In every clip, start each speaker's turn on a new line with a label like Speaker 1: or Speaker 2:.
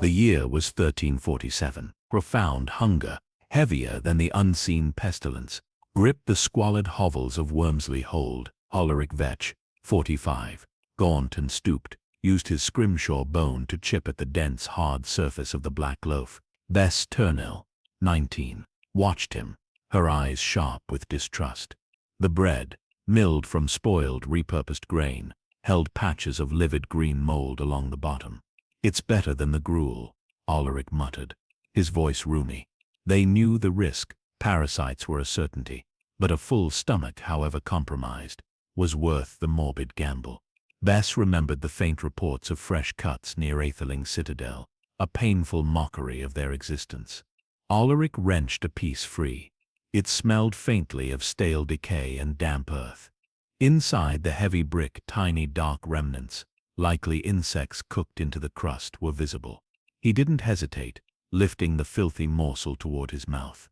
Speaker 1: The year was 1347. Profound hunger, heavier than the unseen pestilence, gripped the squalid hovels of Wormsley Hold. Aleric Vetch, 45, gaunt and stooped, used his scrimshaw bone to chip at the dense, hard surface of the black loaf. Bess Turnell, 19, watched him, her eyes sharp with distrust. The bread, milled from spoiled, repurposed grain, held patches of livid green mold along the bottom. "It's better than the gruel," Aleric muttered, his voice roomy. They knew the risk. Parasites were a certainty, but a full stomach, however compromised, was worth the morbid gamble. Bess remembered the faint reports of fresh cuts near Atheling Citadel, a painful mockery of their existence. Aleric wrenched a piece free. It smelled faintly of stale decay and damp earth. Inside the heavy brick, tiny dark remnants, likely insects cooked into the crust, were visible. He didn't hesitate, lifting the filthy morsel toward his mouth.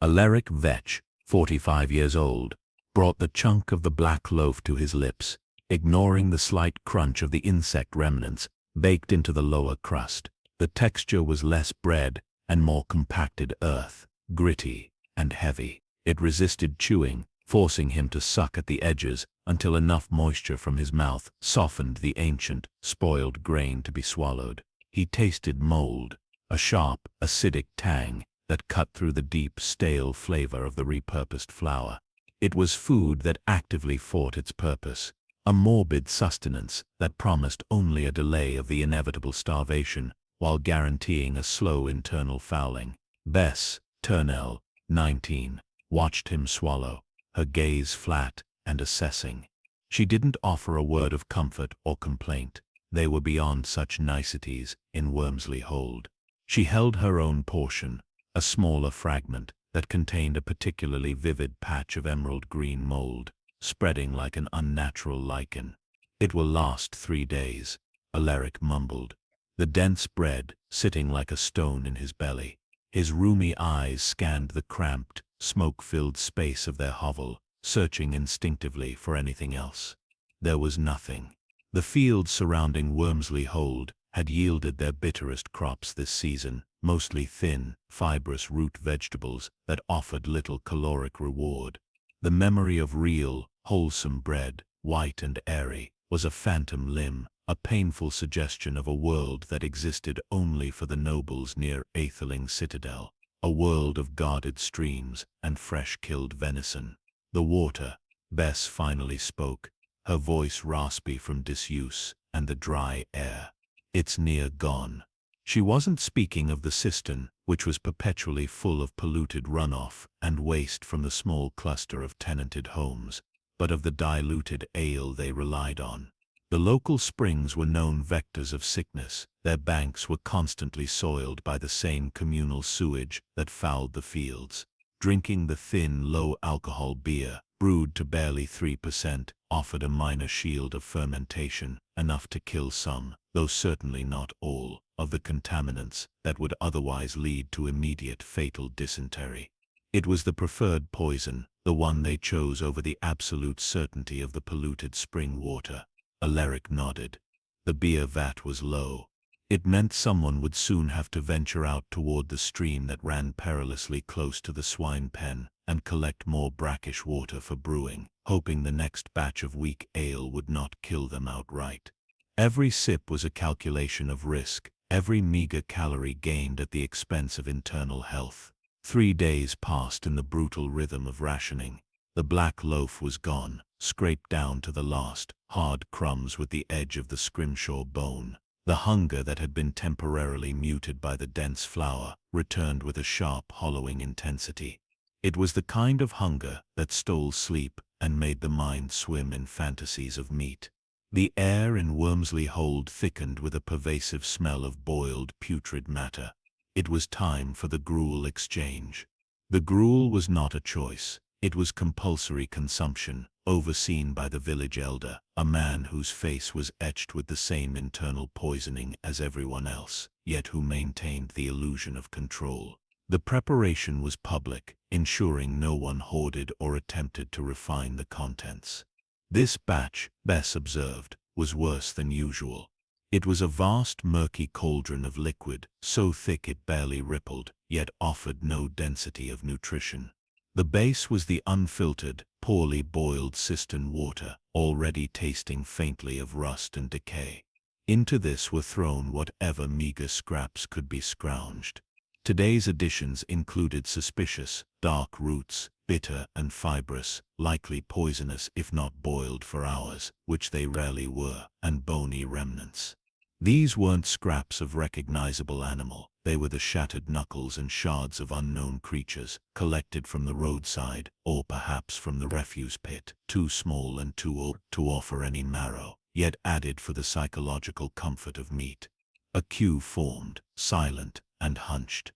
Speaker 1: Aleric Vetch, 45 years old, brought the chunk of the black loaf to his lips, ignoring the slight crunch of the insect remnants baked into the lower crust. The texture was less bread and more compacted earth, gritty and heavy. It resisted chewing, forcing him to suck at the edges until enough moisture from his mouth softened the ancient, spoiled grain to be swallowed. He tasted mold, a sharp, acidic tang that cut through the deep, stale flavor of the repurposed flour. It was food that actively fought its purpose, a morbid sustenance that promised only a delay of the inevitable starvation while guaranteeing a slow internal fouling. Bess Turnell, 19, watched him swallow, her gaze flat and assessing. She didn't offer a word of comfort or complaint. They were beyond such niceties in Wormsley Hold. She held her own portion, a smaller fragment that contained a particularly vivid patch of emerald green mold, spreading like an unnatural lichen. "It will last 3 days," Aleric mumbled, the dense bread sitting like a stone in his belly. His rheumy eyes scanned the cramped, smoke-filled space of their hovel, searching instinctively for anything else. There was nothing. The fields surrounding Wormsley Hold had yielded their bitterest crops this season, mostly thin, fibrous root vegetables that offered little caloric reward. The memory of real, wholesome bread, white and airy, was a phantom limb, a painful suggestion of a world that existed only for the nobles near Atheling Citadel, a world of guarded streams and fresh-killed venison. "The water," Bess finally spoke, her voice raspy from disuse and the dry air. "It's near gone." She wasn't speaking of the cistern, which was perpetually full of polluted runoff and waste from the small cluster of tenanted homes, but of the diluted ale they relied on. The local springs were known vectors of sickness. Their banks were constantly soiled by the same communal sewage that fouled the fields. Drinking the thin, low-alcohol beer, brewed to barely 3%, offered a minor shield of fermentation, enough to kill some, though certainly not all, of the contaminants that would otherwise lead to immediate fatal dysentery. It was the preferred poison, the one they chose over the absolute certainty of the polluted spring water. Aleric nodded. The beer vat was low. It meant someone would soon have to venture out toward the stream that ran perilously close to the swine pen and collect more brackish water for brewing, hoping the next batch of weak ale would not kill them outright. Every sip was a calculation of risk, every meager calorie gained at the expense of internal health. 3 days passed in the brutal rhythm of rationing. The black loaf was gone, scraped down to the last, hard crumbs with the edge of the scrimshaw bone. The hunger that had been temporarily muted by the dense flour returned with a sharp, hollowing intensity. It was the kind of hunger that stole sleep and made the mind swim in fantasies of meat. The air in Wormsley Hold thickened with a pervasive smell of boiled, putrid matter. It was time for the gruel exchange. The gruel was not a choice. It was compulsory consumption, overseen by the village elder, a man whose face was etched with the same internal poisoning as everyone else, yet who maintained the illusion of control. The preparation was public, ensuring no one hoarded or attempted to refine the contents. This batch, Bess observed, was worse than usual. It was a vast murky cauldron of liquid, so thick it barely rippled, yet offered no density of nutrition. The base was the unfiltered, poorly boiled cistern water, already tasting faintly of rust and decay. Into this were thrown whatever meager scraps could be scrounged. Today's additions included suspicious, dark roots, bitter and fibrous, likely poisonous if not boiled for hours, which they rarely were, and bony remnants. These weren't scraps of recognizable animal, they were the shattered knuckles and shards of unknown creatures, collected from the roadside, or perhaps from the refuse pit, too small and too old to offer any marrow, yet added for the psychological comfort of meat. A queue formed, silent and hunched.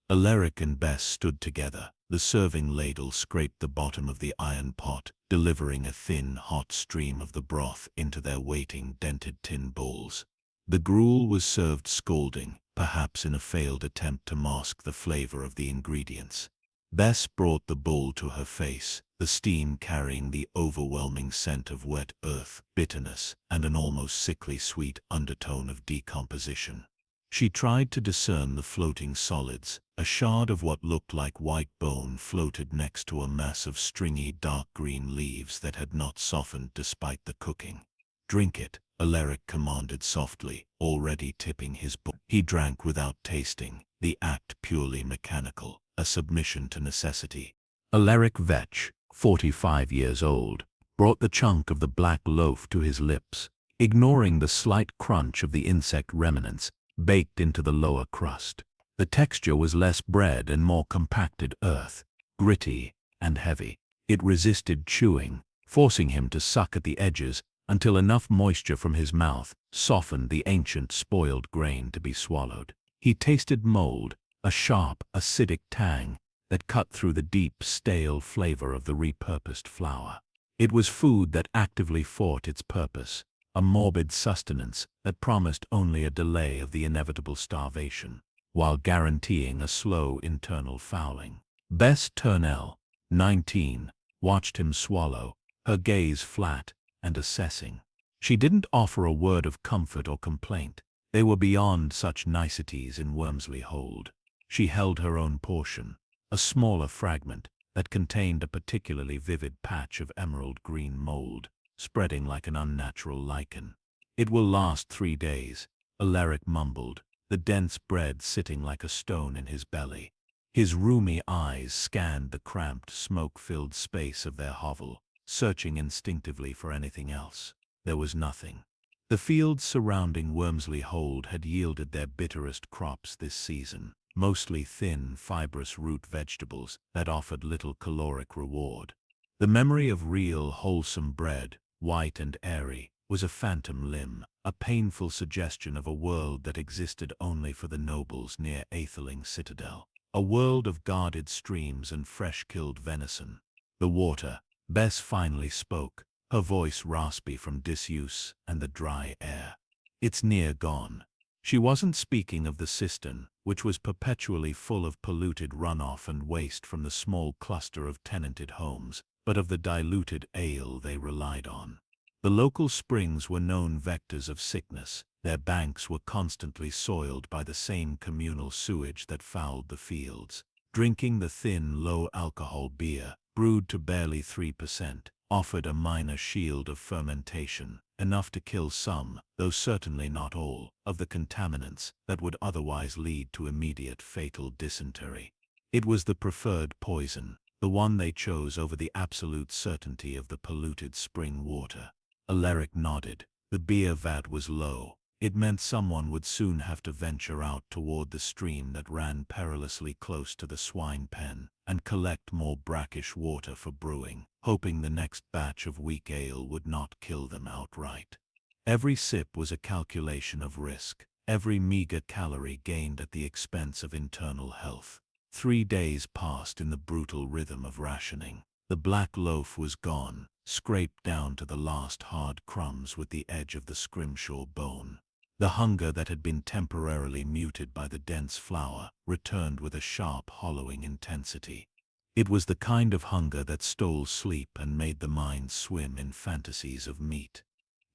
Speaker 1: Aleric and Bess stood together. The serving ladle scraped the bottom of the iron pot, delivering a thin, hot stream of the broth into their waiting, dented tin bowls. The gruel was served scalding, perhaps in a failed attempt to mask the flavor of the ingredients. Bess brought the bowl to her face, the steam carrying the overwhelming scent of wet earth, bitterness, and an almost sickly sweet undertone of decomposition. She tried to discern the floating solids. A shard of what looked like white bone floated next to a mass of stringy dark green leaves that had not softened despite the cooking. "Drink it," Aleric commanded softly, already tipping his bowl. He drank without tasting, the act purely mechanical, a submission to necessity. Aleric Vetch, 45 years old, brought the chunk of the black loaf to his lips, ignoring the slight crunch of the insect remnants baked into the lower crust. The texture was less bread and more compacted earth, gritty and heavy. It resisted chewing, forcing him to suck at the edges until enough moisture from his mouth softened the ancient spoiled grain to be swallowed. He tasted mold, a sharp, acidic tang that cut through the deep, stale flavor of the repurposed flour. It was food that actively fought its purpose, a morbid sustenance that promised only a delay of the inevitable starvation, while guaranteeing a slow internal fouling. Bess Turnell, 19, watched him swallow, her gaze flat and assessing. She didn't offer a word of comfort or complaint. They were beyond such niceties in Wormsley Hold. She held her own portion, a smaller fragment that contained a particularly vivid patch of emerald green mold, spreading like an unnatural lichen. "It will last 3 days," Aleric mumbled, the dense bread sitting like a stone in his belly. His rheumy eyes scanned the cramped, smoke-filled space of their hovel, searching instinctively for anything else. There was nothing. The fields surrounding Wormsley Hold had yielded their bitterest crops this season, mostly thin, fibrous root vegetables that offered little caloric reward. The memory of real, wholesome bread, white and airy, was a phantom limb, a painful suggestion of a world that existed only for the nobles near Atheling Citadel, a world of guarded streams and fresh-killed venison. "The water," Bess finally spoke, her voice raspy from disuse and the dry air. "It's near gone." She wasn't speaking of the cistern, which was perpetually full of polluted runoff and waste from the small cluster of tenanted homes, but of the diluted ale they relied on. The local springs were known vectors of sickness. Their banks were constantly soiled by the same communal sewage that fouled the fields. Drinking the thin, low-alcohol beer, brewed to barely 3%, offered a minor shield of fermentation, enough to kill some, though certainly not all, of the contaminants that would otherwise lead to immediate fatal dysentery. It was the preferred poison, the one they chose over the absolute certainty of the polluted spring water. Aleric nodded. The beer vat was low. It meant someone would soon have to venture out toward the stream that ran perilously close to the swine pen and collect more brackish water for brewing, hoping the next batch of weak ale would not kill them outright. Every sip was a calculation of risk, every meager calorie gained at the expense of internal health. 3 days passed in the brutal rhythm of rationing. The black loaf was gone, scraped down to the last hard crumbs with the edge of the scrimshaw bone. The hunger that had been temporarily muted by the dense flour returned with a sharp, hollowing intensity. It was the kind of hunger that stole sleep and made the mind swim in fantasies of meat.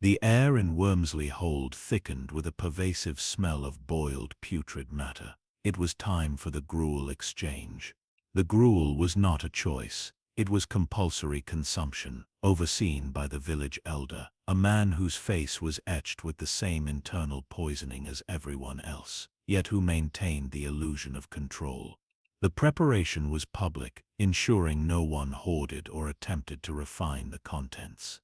Speaker 1: The air in Wormsley Hold thickened with a pervasive smell of boiled putrid matter. It was time for the gruel exchange. The gruel was not a choice. It was compulsory consumption, overseen by the village elder, a man whose face was etched with the same internal poisoning as everyone else, yet who maintained the illusion of control. The preparation was public, ensuring no one hoarded or attempted to refine the contents.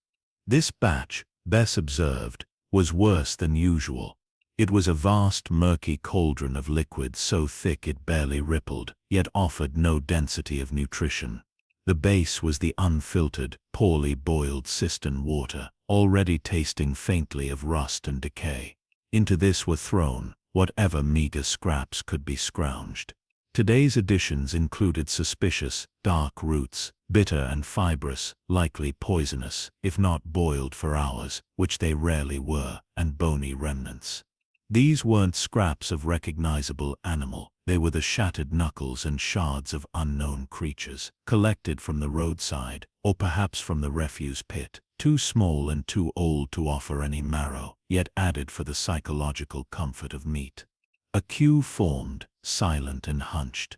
Speaker 1: This batch, Bess observed, was worse than usual. It was a vast murky cauldron of liquid so thick it barely rippled, yet offered no density of nutrition. The base was the unfiltered, poorly boiled cistern water, already tasting faintly of rust and decay. Into this were thrown whatever meager scraps could be scrounged. Today's additions included suspicious, dark roots, bitter and fibrous, likely poisonous, if not boiled for hours, which they rarely were, and bony remnants. These weren't scraps of recognizable animal, they were the shattered knuckles and shards of unknown creatures, collected from the roadside, or perhaps from the refuse pit, too small and too old to offer any marrow, yet added for the psychological comfort of meat. A queue formed, silent and hunched.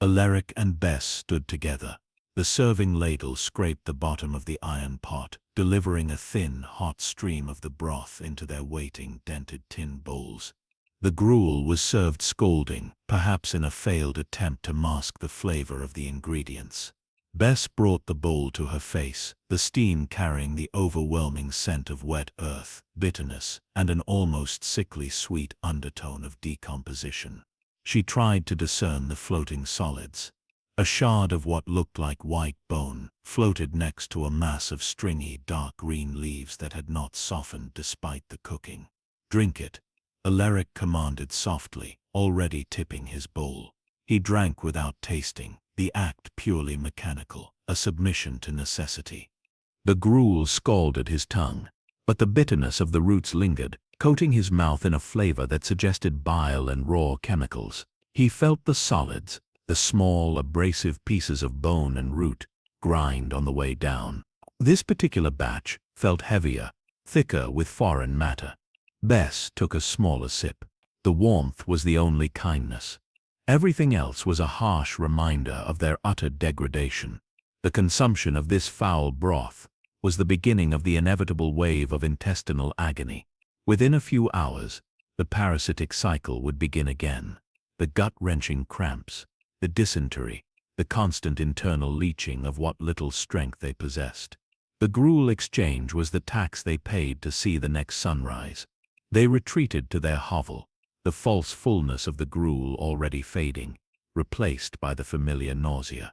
Speaker 1: Aleric and Bess stood together. The serving ladle scraped the bottom of the iron pot, delivering a thin, hot stream of the broth into their waiting, dented tin bowls. The gruel was served scalding, perhaps in a failed attempt to mask the flavor of the ingredients. Bess brought the bowl to her face, the steam carrying the overwhelming scent of wet earth, bitterness, and an almost sickly sweet undertone of decomposition. She tried to discern the floating solids. A shard of what looked like white bone floated next to a mass of stringy dark green leaves that had not softened despite the cooking. "Drink it," Aleric commanded softly, already tipping his bowl. He drank without tasting, the act purely mechanical, a submission to necessity. The gruel scalded his tongue, but the bitterness of the roots lingered, coating his mouth in a flavor that suggested bile and raw chemicals. He felt the solids, the small, abrasive pieces of bone and root, grind on the way down. This particular batch felt heavier, thicker with foreign matter. Bess took a smaller sip. The warmth was the only kindness. Everything else was a harsh reminder of their utter degradation. The consumption of this foul broth was the beginning of the inevitable wave of intestinal agony. Within a few hours, the parasitic cycle would begin again. The gut-wrenching cramps, the dysentery, the constant internal leaching of what little strength they possessed. The gruel exchange was the tax they paid to see the next sunrise. They retreated to their hovel, the false fullness of the gruel already fading, replaced by the familiar nausea.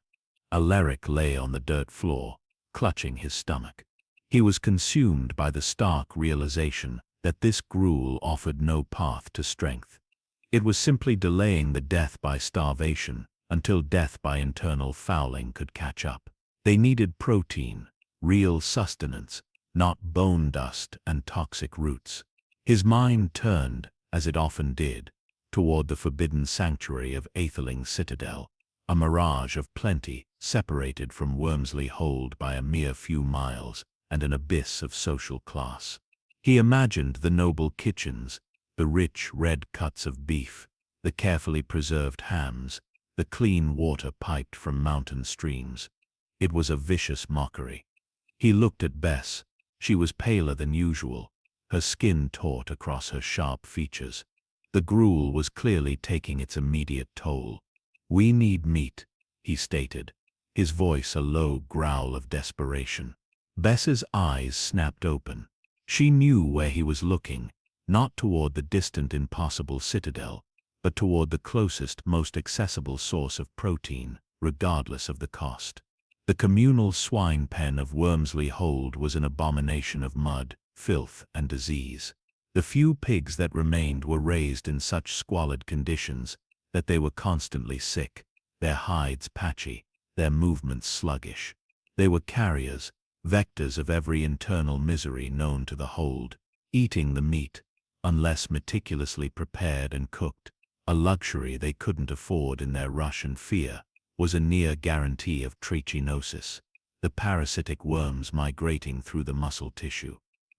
Speaker 1: Aleric lay on the dirt floor, clutching his stomach. He was consumed by the stark realization that this gruel offered no path to strength. It was simply delaying the death by starvation until death by internal fouling could catch up. They needed protein, real sustenance, not bone dust and toxic roots. His mind turned, as it often did, toward the forbidden sanctuary of Atheling Citadel, a mirage of plenty separated from Wormsley Hold by a mere few miles and an abyss of social class. He imagined the noble kitchens, the rich red cuts of beef, the carefully preserved hams, the clean water piped from mountain streams. It was a vicious mockery. He looked at Bess. She was paler than usual, her skin taut across her sharp features. The gruel was clearly taking its immediate toll. "We need meat," he stated, his voice a low growl of desperation. Bess's eyes snapped open. She knew where he was looking, not toward the distant impossible citadel, but toward the closest, most accessible source of protein, regardless of the cost. The communal swine pen of Wormsley Hold was an abomination of mud, filth, and disease. The few pigs that remained were raised in such squalid conditions that they were constantly sick, their hides patchy, their movements sluggish. They were carriers, vectors of every internal misery known to the hold. Eating the meat, unless meticulously prepared and cooked, a luxury they couldn't afford in their rush and fear, was a near guarantee of trichinosis, the parasitic worms migrating through the muscle tissue.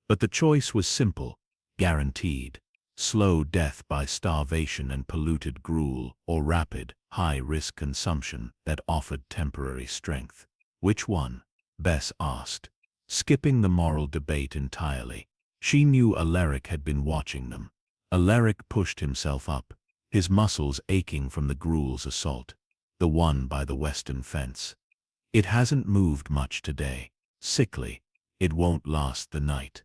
Speaker 1: But the choice was simple, guaranteed. Slow death by starvation and polluted gruel, or rapid, high-risk consumption that offered temporary strength. Which one? Bess asked, skipping the moral debate entirely. She knew Aleric had been watching them. Aleric pushed himself up, his muscles aching from the gruel's assault. The one by the western fence. It hasn't moved much today. Sickly. It won't last the night.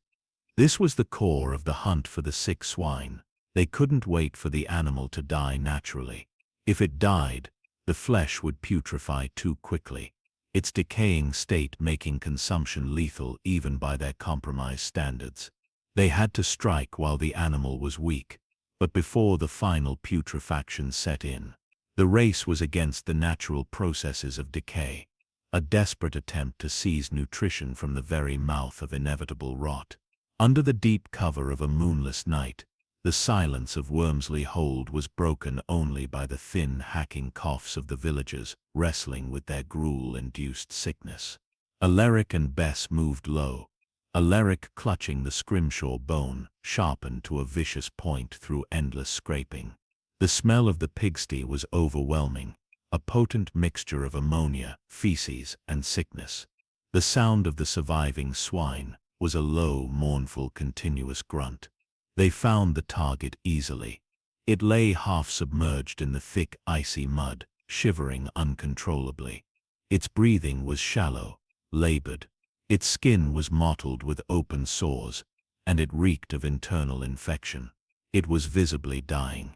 Speaker 1: This was the core of the hunt for the sick swine. They couldn't wait for the animal to die naturally. If it died, the flesh would putrefy too quickly, its decaying state making consumption lethal even by their compromised standards. They had to strike while the animal was weak, but before the final putrefaction set in. The race was against the natural processes of decay, a desperate attempt to seize nutrition from the very mouth of inevitable rot. Under the deep cover of a moonless night, the silence of Wormsley Hold was broken only by the thin, hacking coughs of the villagers wrestling with their gruel-induced sickness. Aleric and Bess moved low, Aleric clutching the scrimshaw bone, sharpened to a vicious point through endless scraping. The smell of the pigsty was overwhelming, a potent mixture of ammonia, feces, and sickness. The sound of the surviving swine was a low, mournful, continuous grunt. They found the target easily. It lay half submerged in the thick, icy mud, shivering uncontrollably. Its breathing was shallow, labored. Its skin was mottled with open sores, and it reeked of internal infection. It was visibly dying.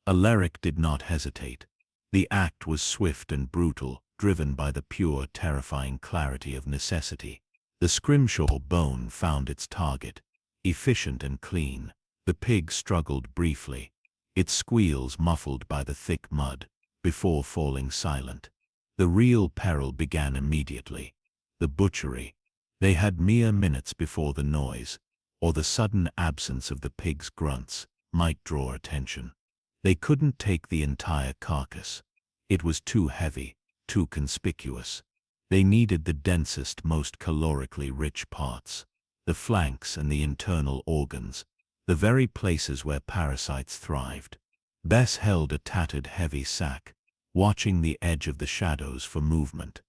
Speaker 1: Aleric did not hesitate. The act was swift and brutal, driven by the pure, terrifying clarity of necessity. The scrimshaw bone found its target, efficient and clean. The pig struggled briefly, its squeals muffled by the thick mud, before falling silent. The real peril began immediately. The butchery. They had mere minutes before the noise, or the sudden absence of the pig's grunts, might draw attention. They couldn't take the entire carcass. It was too heavy, too conspicuous. They needed the densest, most calorically rich parts, the flanks and the internal organs, the very places where parasites thrived. Bess held a tattered, heavy sack, watching the edge of the shadows for movement.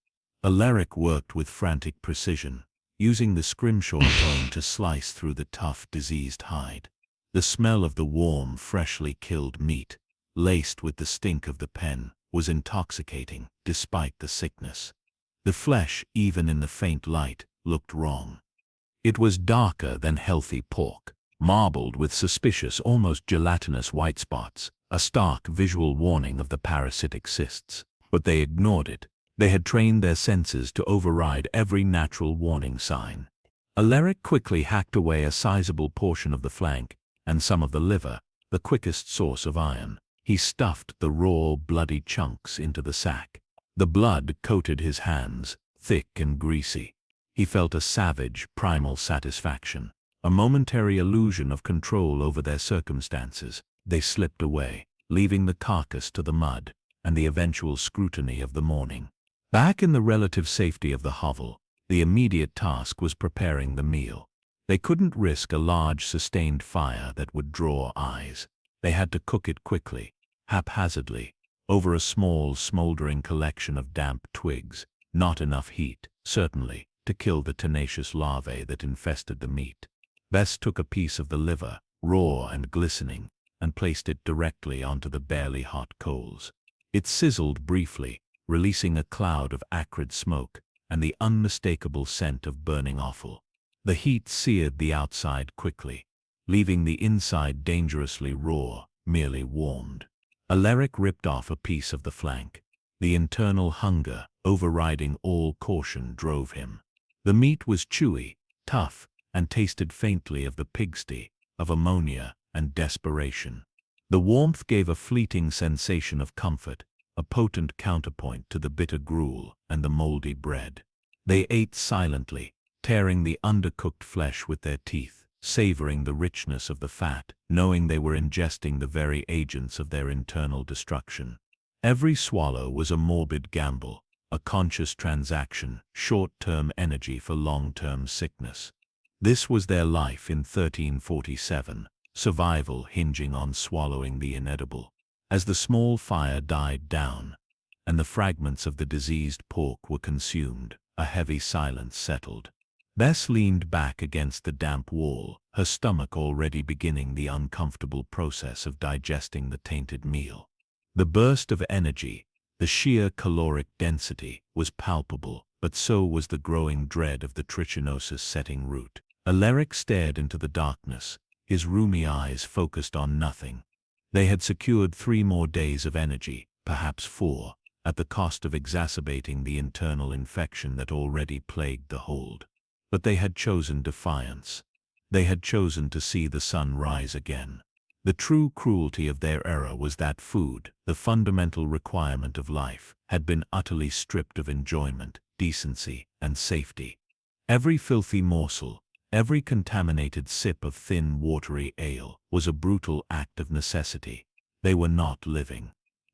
Speaker 1: Aleric worked with frantic precision, using the scrimshaw bone to slice through the tough, diseased hide. The smell of the warm, freshly killed meat, laced with the stink of the pen, was intoxicating, despite the sickness. The flesh, even in the faint light, looked wrong. It was darker than healthy pork, marbled with suspicious, almost gelatinous white spots, a stark visual warning of the parasitic cysts. But they ignored it. They had trained their senses to override every natural warning sign. Aleric quickly hacked away a sizable portion of the flank and some of the liver, the quickest source of iron. He stuffed the raw, bloody chunks into the sack. The blood coated his hands, thick and greasy. He felt a savage, primal satisfaction, a momentary illusion of control over their circumstances. They slipped away, leaving the carcass to the mud and the eventual scrutiny of the morning. Back in the relative safety of the hovel, the immediate task was preparing the meal. They couldn't risk a large, sustained fire that would draw eyes. They had to cook it quickly, haphazardly, over a small, smoldering collection of damp twigs. Not enough heat, certainly, to kill the tenacious larvae that infested the meat. Bess took a piece of the liver, raw and glistening, and placed it directly onto the barely hot coals. It sizzled briefly, releasing a cloud of acrid smoke and the unmistakable scent of burning offal. The heat seared the outside quickly, leaving the inside dangerously raw, merely warmed. Aleric ripped off a piece of the flank. The internal hunger, overriding all caution, drove him. The meat was chewy, tough, and tasted faintly of the pigsty, of ammonia and desperation. The warmth gave a fleeting sensation of comfort, a potent counterpoint to the bitter gruel and the moldy bread. They ate silently, tearing the undercooked flesh with their teeth, savoring the richness of the fat, knowing they were ingesting the very agents of their internal destruction. Every swallow was a morbid gamble, a conscious transaction, short-term energy for long-term sickness. This was their life in 1347, survival hinging on swallowing the inedible. As the small fire died down, and the fragments of the diseased pork were consumed, a heavy silence settled. Bess leaned back against the damp wall, her stomach already beginning the uncomfortable process of digesting the tainted meal. The burst of energy, the sheer caloric density, was palpable, but so was the growing dread of the trichinosis setting root. Aleric stared into the darkness, his rheumy eyes focused on nothing. They had secured 3 more days of energy, perhaps 4, at the cost of exacerbating the internal infection that already plagued the hold. But they had chosen defiance. They had chosen to see the sun rise again. The true cruelty of their era was that food, the fundamental requirement of life, had been utterly stripped of enjoyment, decency, and safety. Every filthy morsel, every contaminated sip of thin, watery ale was a brutal act of necessity. They were not living.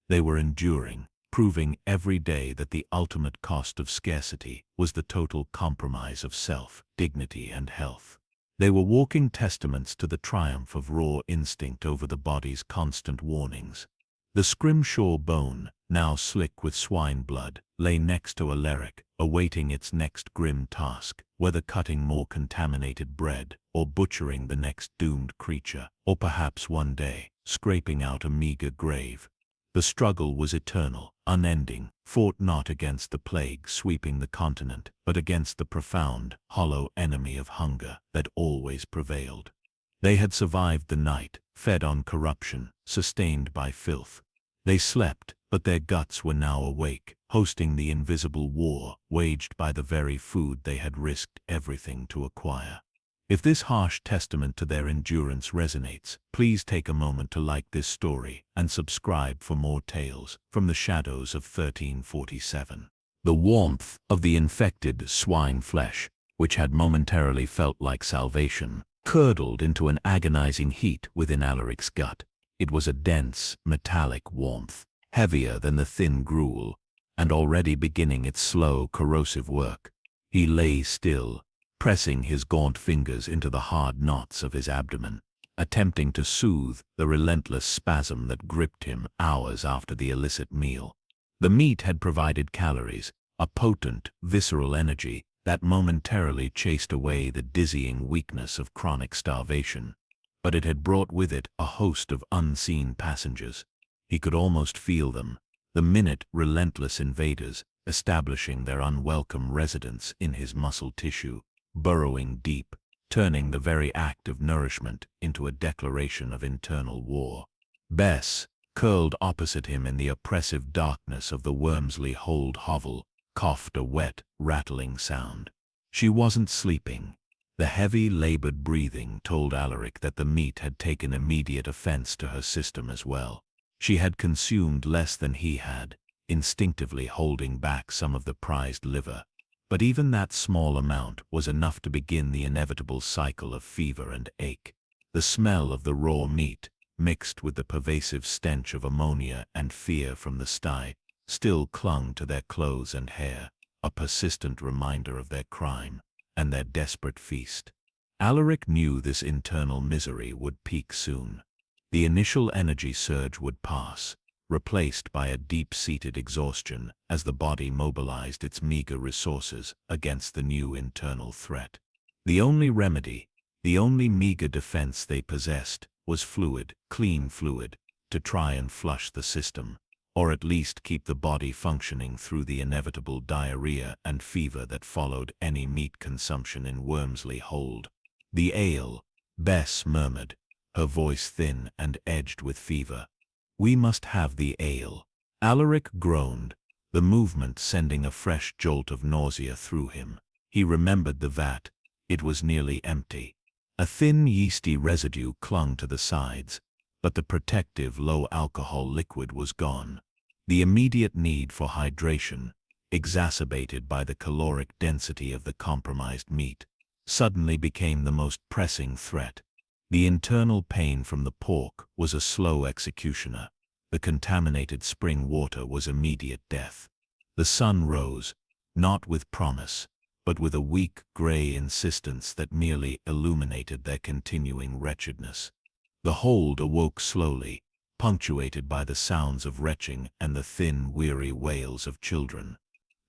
Speaker 1: They were enduring, proving every day that the ultimate cost of scarcity was the total compromise of self, dignity, and health. They were walking testaments to the triumph of raw instinct over the body's constant warnings. The scrimshaw bone, now slick with swine blood, lay next to Aleric, awaiting its next grim task, whether cutting more contaminated bread, or butchering the next doomed creature, or perhaps one day, scraping out a meager grave. The struggle was eternal, unending, fought not against the plague sweeping the continent, but against the profound, hollow enemy of hunger that always prevailed. They had survived the night, fed on corruption, sustained by filth. They slept, but their guts were now awake, hosting the invisible war waged by the very food they had risked everything to acquire. If this harsh testament to their endurance resonates, please take a moment to like this story and subscribe for more tales from the shadows of 1347. The warmth of the infected swine flesh, which had momentarily felt like salvation, curdled into an agonizing heat within Aleric's gut. It was a dense, metallic warmth, heavier than the thin gruel, and already beginning its slow, corrosive work. He lay still, pressing his gaunt fingers into the hard knots of his abdomen, attempting to soothe the relentless spasm that gripped him hours after the illicit meal. The meat had provided calories, a potent, visceral energy that momentarily chased away the dizzying weakness of chronic starvation. But it had brought with it a host of unseen passengers. He could almost feel them, the minute relentless invaders, establishing their unwelcome residence in his muscle tissue, burrowing deep, turning the very act of nourishment into a declaration of internal war. Bess, curled opposite him in the oppressive darkness of the Wormsley Hold hovel, coughed a wet, rattling sound. She wasn't sleeping. The heavy, labored breathing told Aleric that the meat had taken immediate offense to her system as well. She had consumed less than he had, instinctively holding back some of the prized liver. But even that small amount was enough to begin the inevitable cycle of fever and ache. The smell of the raw meat, mixed with the pervasive stench of ammonia and fear from the sty, still clung to their clothes and hair, a persistent reminder of their crime and their desperate feast. Aleric knew this internal misery would peak soon. The initial energy surge would pass, replaced by a deep-seated exhaustion as the body mobilized its meager resources against the new internal threat. The only remedy, the only meager defense they possessed, was fluid, clean fluid, to try and flush the system, or at least keep the body functioning through the inevitable diarrhea and fever that followed any meat consumption in Wormsley Hold. "The ale," Bess murmured, her voice thin and edged with fever. "We must have the ale." Aleric groaned, the movement sending a fresh jolt of nausea through him. He remembered the vat. It was nearly empty. A thin, yeasty residue clung to the sides, but the protective, low-alcohol liquid was gone. The immediate need for hydration, exacerbated by the caloric density of the compromised meat, suddenly became the most pressing threat. The internal pain from the pork was a slow executioner. The contaminated spring water was immediate death. The sun rose, not with promise, but with a weak, gray insistence that merely illuminated their continuing wretchedness. The hold awoke slowly, punctuated by the sounds of retching and the thin, weary wails of children.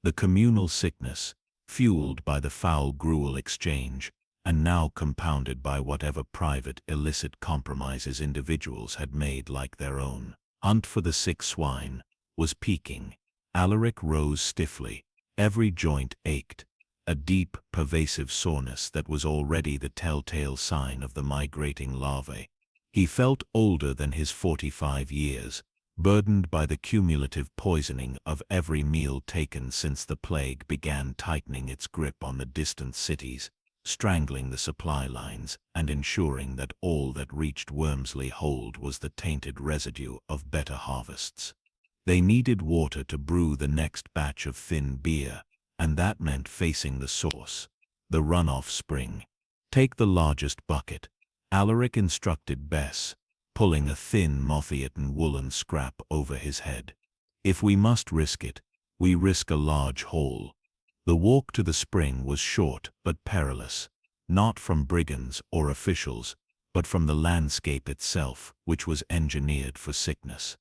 Speaker 1: The communal sickness, fueled by the foul gruel exchange, and now compounded by whatever private, illicit compromises individuals had made like their own. Hunt for the sick swine was peaking. Aleric rose stiffly. Every joint ached, a deep, pervasive soreness that was already the telltale sign of the migrating larvae. He felt older than his 45 years, burdened by the cumulative poisoning of every meal taken since the plague began tightening its grip on the distant cities, strangling the supply lines and ensuring that all that reached Wormsley Hold was the tainted residue of better harvests. They needed water to brew the next batch of thin beer, and that meant facing the source, the runoff spring. "Take the largest bucket," Aleric instructed Bess, pulling a thin, moth-eaten woolen scrap over his head. "If we must risk it, we risk a large haul." The walk to the spring was short but perilous, not from brigands or officials, but from the landscape itself, which was engineered for sickness.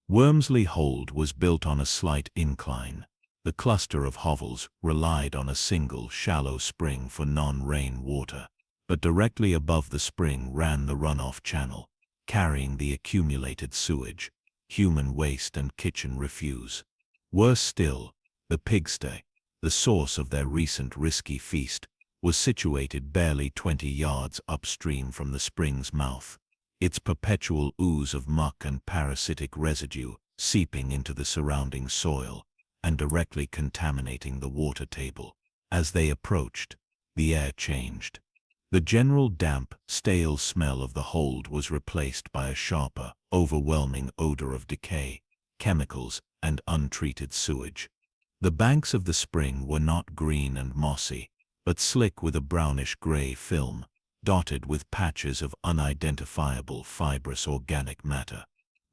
Speaker 1: Wormsley Hold was built on a slight incline. The cluster of hovels relied on a single, shallow spring for non-rain water, but directly above the spring ran the runoff channel, carrying the accumulated sewage, human waste and kitchen refuse. Worse still, the pigsty, the source of their recent risky feast, was situated barely 20 yards upstream from the spring's mouth, its perpetual ooze of muck and parasitic residue seeping into the surrounding soil and directly contaminating the water table. As they approached, the air changed. The general damp, stale smell of the hold was replaced by a sharper, overwhelming odor of decay, chemicals, and untreated sewage. The banks of the spring were not green and mossy, but slick with a brownish-gray film, dotted with patches of unidentifiable fibrous organic matter.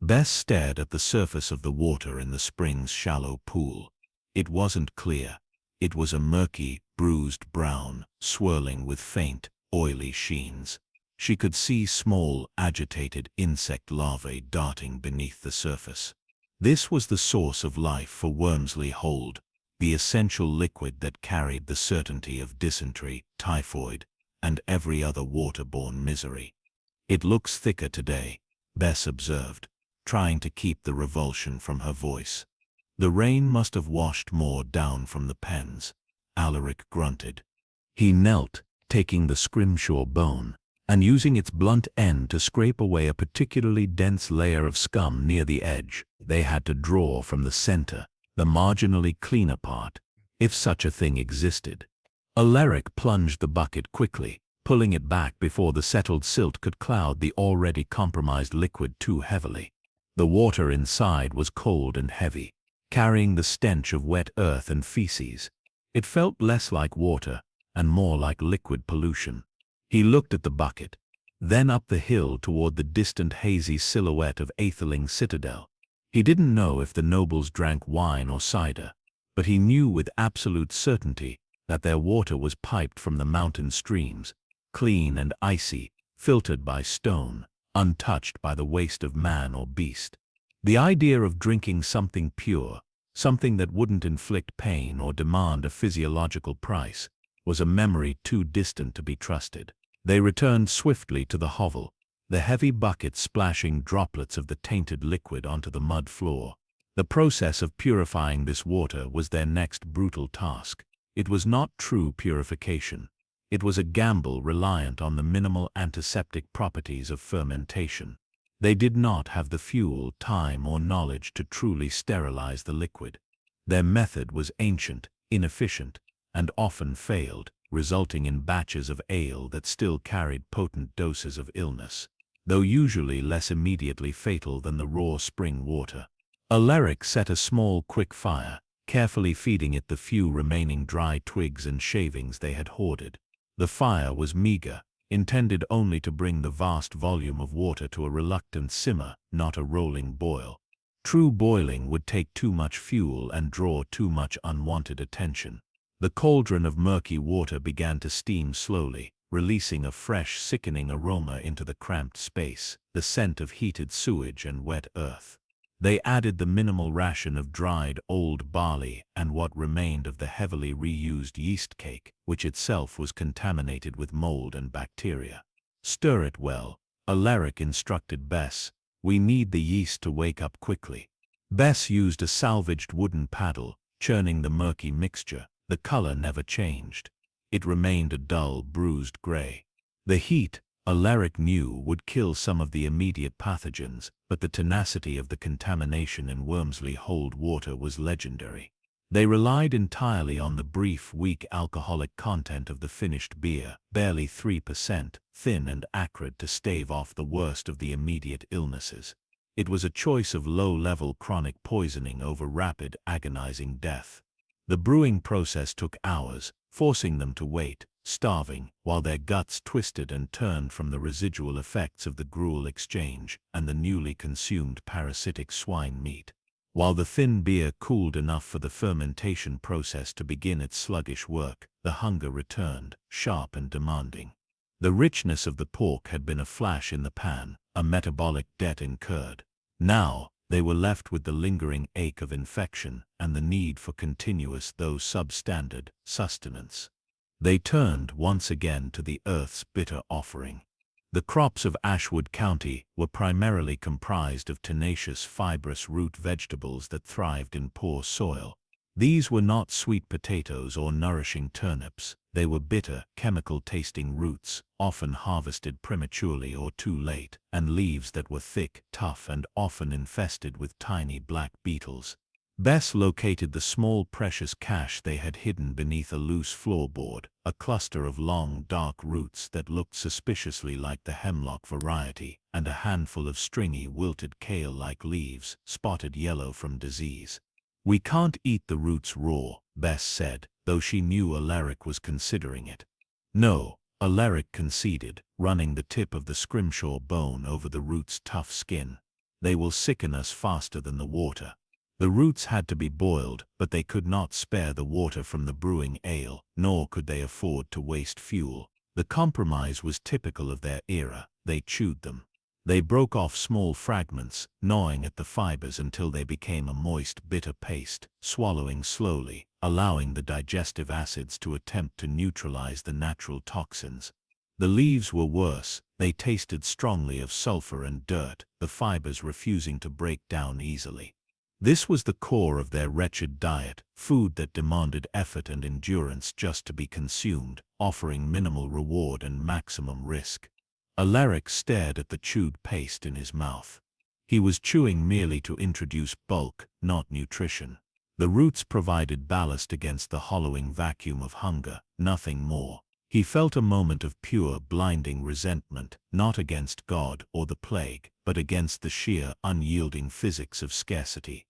Speaker 1: Bess stared at the surface of the water in the spring's shallow pool. It wasn't clear. It was a murky, bruised brown, swirling with faint, oily sheens. She could see small, agitated insect larvae darting beneath the surface. This was the source of life for Wormsley Hold, the essential liquid that carried the certainty of dysentery, typhoid, and every other waterborne misery. "It looks thicker today," Bess observed, trying to keep the revulsion from her voice. "The rain must have washed more down from the pens," Aleric grunted. He knelt, taking the scrimshaw bone, and using its blunt end to scrape away a particularly dense layer of scum near the edge. They had to draw from the center, the marginally cleaner part, if such a thing existed. Aleric plunged the bucket quickly, pulling it back before the settled silt could cloud the already compromised liquid too heavily. The water inside was cold and heavy, carrying the stench of wet earth and feces. It felt less like water and more like liquid pollution. He looked at the bucket, then up the hill toward the distant hazy silhouette of Atheling Citadel. He didn't know if the nobles drank wine or cider, but he knew with absolute certainty that their water was piped from the mountain streams, clean and icy, filtered by stone, untouched by the waste of man or beast. The idea of drinking something pure, something that wouldn't inflict pain or demand a physiological price, was a memory too distant to be trusted. They returned swiftly to the hovel, the heavy bucket splashing droplets of the tainted liquid onto the mud floor. The process of purifying this water was their next brutal task. It was not true purification. It was a gamble reliant on the minimal antiseptic properties of fermentation. They did not have the fuel, time, or knowledge to truly sterilize the liquid. Their method was ancient, inefficient, and often failed, resulting in batches of ale that still carried potent doses of illness, though usually less immediately fatal than the raw spring water. Aleric set a small, quick fire, carefully feeding it the few remaining dry twigs and shavings they had hoarded. The fire was meager, intended only to bring the vast volume of water to a reluctant simmer, not a rolling boil. True boiling would take too much fuel and draw too much unwanted attention. The cauldron of murky water began to steam slowly, releasing a fresh, sickening aroma into the cramped space, the scent of heated sewage and wet earth. They added the minimal ration of dried old barley and what remained of the heavily reused yeast cake, which itself was contaminated with mold and bacteria. "Stir it well," Aleric instructed Bess. "We need the yeast to wake up quickly." Bess used a salvaged wooden paddle, churning the murky mixture. The color never changed. It remained a dull, bruised gray. The heat, Aleric knew, would kill some of the immediate pathogens, but the tenacity of the contamination in Wormsley Hold water was legendary. They relied entirely on the brief, weak alcoholic content of the finished beer, barely 3%, thin and acrid, to stave off the worst of the immediate illnesses. It was a choice of low-level chronic poisoning over rapid, agonizing death. The brewing process took hours, forcing them to wait, starving, while their guts twisted and turned from the residual effects of the gruel exchange and the newly consumed parasitic swine meat. While the thin beer cooled enough for the fermentation process to begin its sluggish work, the hunger returned, sharp and demanding. The richness of the pork had been a flash in the pan, a metabolic debt incurred. Now, they were left with the lingering ache of infection and the need for continuous, though substandard, sustenance. They turned once again to the earth's bitter offering. The crops of Ashwood County were primarily comprised of tenacious, fibrous root vegetables that thrived in poor soil. These were not sweet potatoes or nourishing turnips. They were bitter, chemical-tasting roots, often harvested prematurely or too late, and leaves that were thick, tough, and often infested with tiny black beetles. Bess located the small precious cache they had hidden beneath a loose floorboard, a cluster of long, dark roots that looked suspiciously like the hemlock variety, and a handful of stringy, wilted kale-like leaves, spotted yellow from disease. "We can't eat the roots raw," Bess said, though she knew Aleric was considering it. "No," Aleric conceded, running the tip of the scrimshaw bone over the root's tough skin. "They will sicken us faster than the water." The roots had to be boiled, but they could not spare the water from the brewing ale, nor could they afford to waste fuel. The compromise was typical of their era. They chewed them. They broke off small fragments, gnawing at the fibers until they became a moist, bitter paste, swallowing slowly, allowing the digestive acids to attempt to neutralize the natural toxins. The leaves were worse. They tasted strongly of sulfur and dirt, the fibers refusing to break down easily. This was the core of their wretched diet, food that demanded effort and endurance just to be consumed, offering minimal reward and maximum risk. Aleric stared at the chewed paste in his mouth. He was chewing merely to introduce bulk, not nutrition. The roots provided ballast against the hollowing vacuum of hunger, nothing more. He felt a moment of pure, blinding resentment, not against God or the plague, but against the sheer, unyielding physics of scarcity.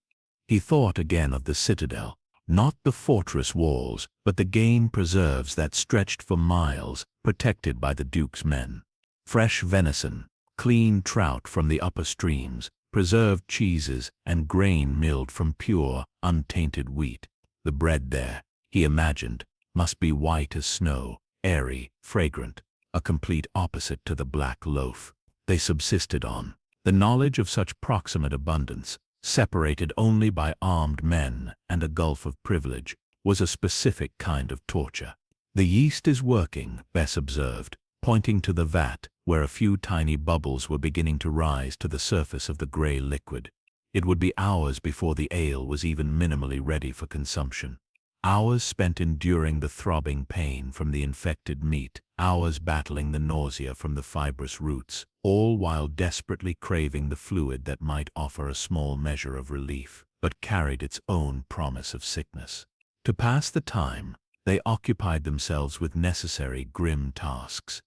Speaker 1: He thought again of the citadel, not the fortress walls, but the game preserves that stretched for miles, protected by the Duke's men. Fresh venison, clean trout from the upper streams, preserved cheeses, and grain milled from pure, untainted wheat. The bread there, he imagined, must be white as snow, airy, fragrant, a complete opposite to the black loaf they subsisted on. The knowledge of such proximate abundance, separated only by armed men and a gulf of privilege, was a specific kind of torture. "The yeast is working," Bess observed, pointing to the vat, where a few tiny bubbles were beginning to rise to the surface of the gray liquid. It would be hours before the ale was even minimally ready for consumption. Hours spent enduring the throbbing pain from the infected meat, hours battling the nausea from the fibrous roots, all while desperately craving the fluid that might offer a small measure of relief, but carried its own promise of sickness. To pass the time, they occupied themselves with necessary, grim tasks.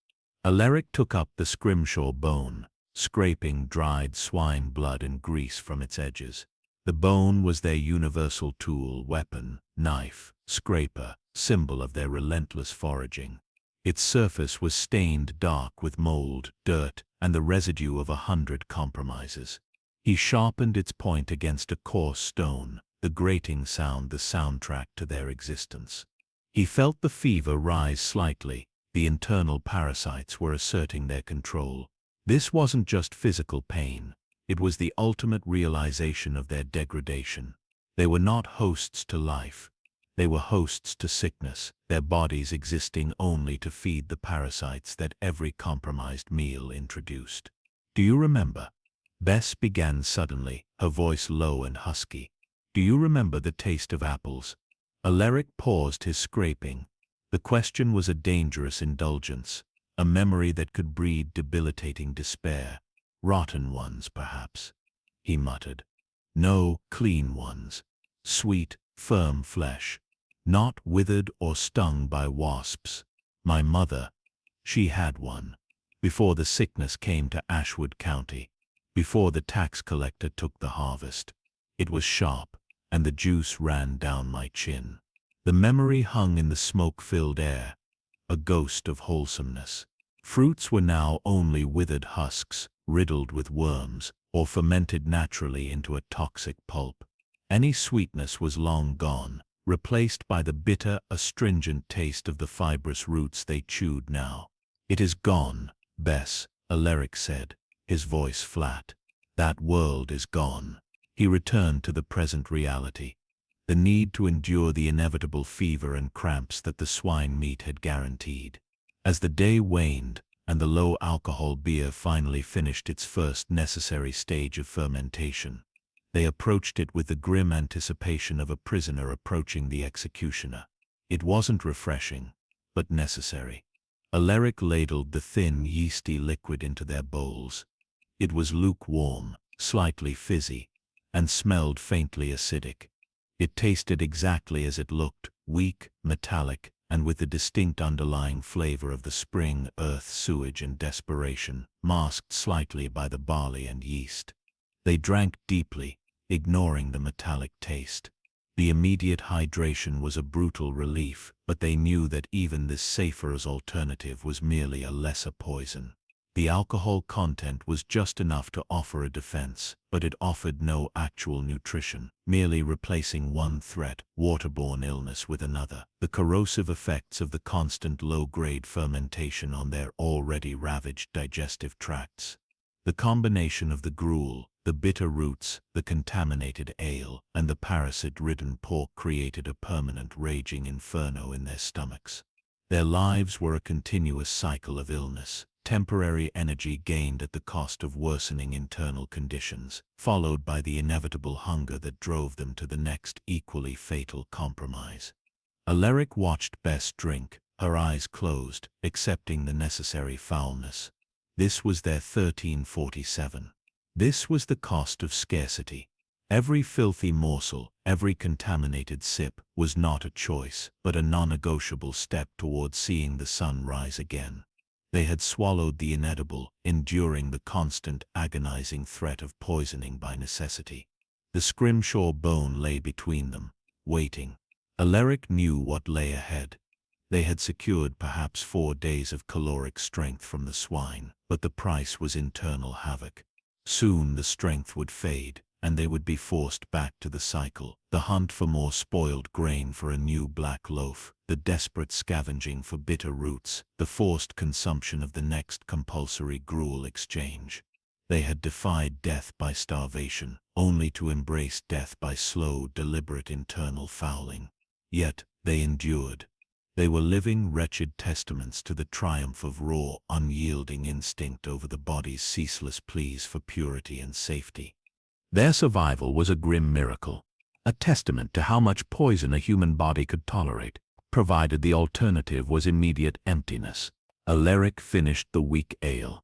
Speaker 1: Aleric took up the scrimshaw bone, scraping dried swine blood and grease from its edges. The bone was their universal tool, weapon, knife, scraper, symbol of their relentless foraging. Its surface was stained dark with mold, dirt, and the residue of 100 compromises. He sharpened its point against a coarse stone, the grating sound the soundtrack to their existence. He felt the fever rise slightly. The internal parasites were asserting their control. This wasn't just physical pain. It was the ultimate realization of their degradation. They were not hosts to life. They were hosts to sickness, their bodies existing only to feed the parasites that every compromised meal introduced. "Do you remember?" Bess began suddenly, her voice low and husky. "Do you remember the taste of apples?" Aleric paused his scraping. The question was a dangerous indulgence, a memory that could breed debilitating despair. "Rotten ones, perhaps," he muttered. "No, clean ones. Sweet, firm flesh. Not withered or stung by wasps. My mother, she had one. Before the sickness came to Ashwood County. Before the tax collector took the harvest. It was sharp, and the juice ran down my chin." The memory hung in the smoke-filled air, a ghost of wholesomeness. Fruits were now only withered husks, riddled with worms, or fermented naturally into a toxic pulp. Any sweetness was long gone, replaced by the bitter, astringent taste of the fibrous roots they chewed now. "It is gone, Bess," Aleric said, his voice flat. "That world is gone." He returned to the present reality, the need to endure the inevitable fever and cramps that the swine meat had guaranteed. As the day waned, and the low-alcohol beer finally finished its first necessary stage of fermentation, they approached it with the grim anticipation of a prisoner approaching the executioner. It wasn't refreshing, but necessary. Aleric ladled the thin, yeasty liquid into their bowls. It was lukewarm, slightly fizzy, and smelled faintly acidic. It tasted exactly as it looked, weak, metallic, and with the distinct underlying flavor of the spring earth, sewage, and desperation, masked slightly by the barley and yeast. They drank deeply, ignoring the metallic taste. The immediate hydration was a brutal relief, but they knew that even this safer-as alternative was merely a lesser poison. The alcohol content was just enough to offer a defense, but it offered no actual nutrition, merely replacing one threat, waterborne illness, with another. The corrosive effects of the constant low-grade fermentation on their already ravaged digestive tracts. The combination of the gruel, the bitter roots, the contaminated ale, and the parasite-ridden pork created a permanent raging inferno in their stomachs. Their lives were a continuous cycle of illness, temporary energy gained at the cost of worsening internal conditions, followed by the inevitable hunger that drove them to the next equally fatal compromise. Aleric watched Bess drink, her eyes closed, accepting the necessary foulness. This was their 1347. This was the cost of scarcity. Every filthy morsel, every contaminated sip, was not a choice, but a non-negotiable step towards seeing the sun rise again. They had swallowed the inedible, enduring the constant, agonizing threat of poisoning by necessity. The scrimshaw bone lay between them, waiting. Aleric knew what lay ahead. They had secured perhaps 4 days of caloric strength from the swine, but the price was internal havoc. Soon the strength would fade, and they would be forced back to the cycle, the hunt for more spoiled grain for a new black loaf, the desperate scavenging for bitter roots, the forced consumption of the next compulsory gruel exchange. They had defied death by starvation, only to embrace death by slow, deliberate internal fouling. Yet they endured. They were living, wretched testaments to the triumph of raw, unyielding instinct over the body's ceaseless pleas for purity and safety. Their survival was a grim miracle, a testament to how much poison a human body could tolerate, provided the alternative was immediate emptiness. Aleric finished the weak ale,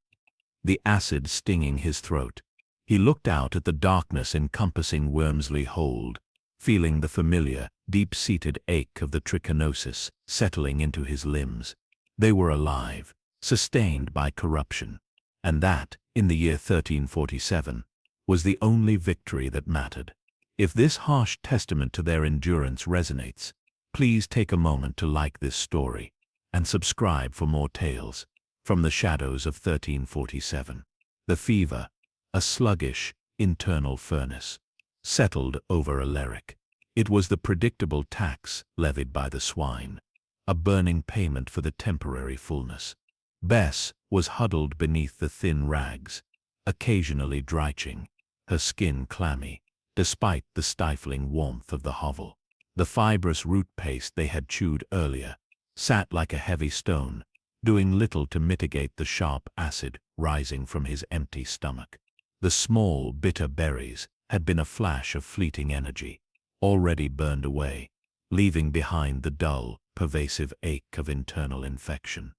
Speaker 1: the acid stinging his throat. He looked out at the darkness encompassing Wormsley Hold, feeling the familiar, deep-seated ache of the trichinosis settling into his limbs. They were alive, sustained by corruption, and that, in the year 1347, was the only victory that mattered. If this harsh testament to their endurance resonates, please take a moment to like this story and subscribe for more tales from the shadows of 1347. The fever, a sluggish, internal furnace, settled over Aleric. It was the predictable tax levied by the swine, a burning payment for the temporary fullness. Bess was huddled beneath the thin rags, occasionally drenching, her skin clammy, despite the stifling warmth of the hovel. The fibrous root paste they had chewed earlier sat like a heavy stone, doing little to mitigate the sharp acid rising from his empty stomach. The small, bitter berries had been a flash of fleeting energy, already burned away, leaving behind the dull, pervasive ache of internal infection.